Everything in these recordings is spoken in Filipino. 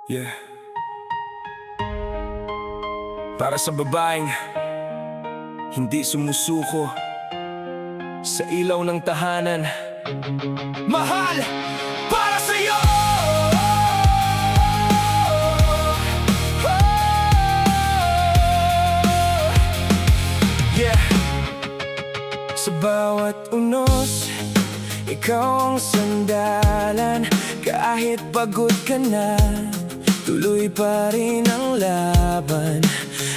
Yeah. Para sa babaeng hindi sumusuko sa ilaw ng tahanan. Mahal para sa'yo! Yeah. Sa bawat unos, ikaw ang sandalan. Kahit pagod ka na, tuloy pa rin ang laban.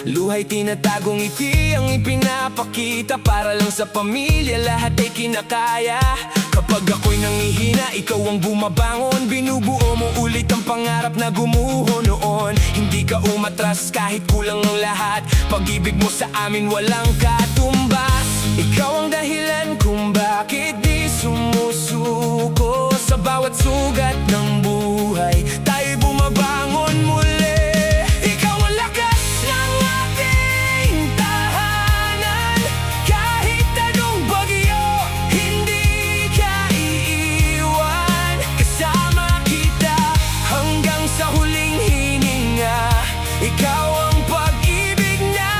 Luhay tinatagong ngiti ang ipinapakita para lang sa pamilya, lahat ay kinakaya. Kapag ako'y nangihina, ikaw ang bumabangon. Binubuo mo ulit ang pangarap na gumuho noon. Hindi ka umatras kahit kulang ang lahat. Pag-ibig mo sa amin walang katumbas. Ikaw ang dahilan kung bakit di sumusuko. Sa bawat sugat ng buhay, tayo'y bumabangon muli. Ikaw ang lakas ng ating tahanan. Kahit anong bagyo, hindi ka iiwan. Kasama kita hanggang sa huling hininga. Ikaw ang pag-ibig na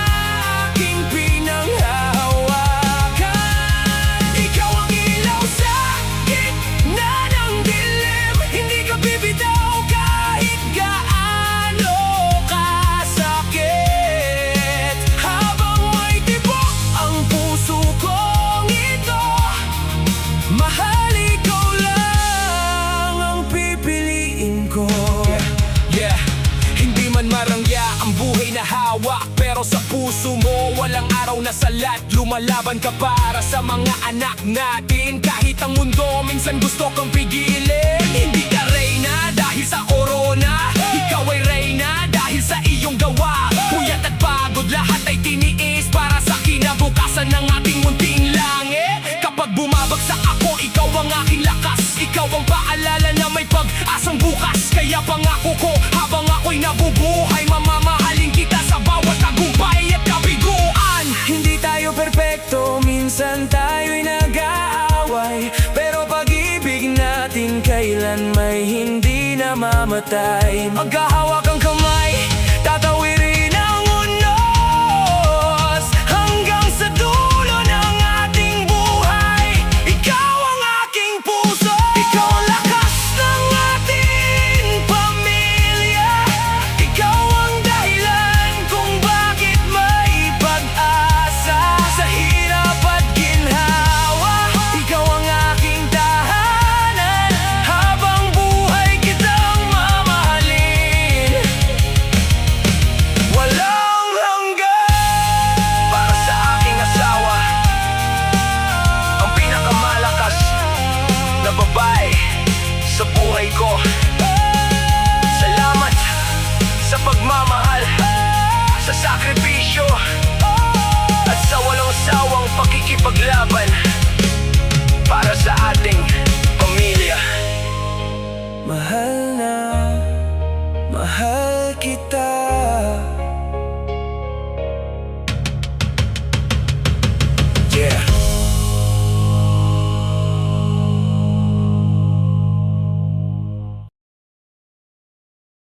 aking pinanghahawakan. Ikaw ang ilaw sa gitna ng dilim. Hindi ka bibitaw kahit gaano kasakit. Habang may tibok ang puso kong ito, mahal, ikaw lang ang pipiliin ko. Yeah. Hindi man marangya ang buhay na hawak, pero sa puso mo walang araw na salat. Lumalaban ka para sa mga anak natin. Kahit ang mundo minsan gusto kang pigilin. Hindi ka reyna dahil sa corona, ikaw ay reyna dahil sa iyong gawa. Puyat at pagod, lahat ay tiniis para sa kinabukasan ng ating munting langit. Kapag bumabagsak ako, ikaw ang aking lakas. Ikaw ang paalala na may pag-asang bukas. Kaya pangako ko, habang ako'y nabubuhay, mamamahalin kita sa bawat tagumpay at kabiguan. Hindi tayo perpekto, minsan tayo'y nag-aaway, pero pag-ibig natin kailan may hindi namamatay. Maghahawak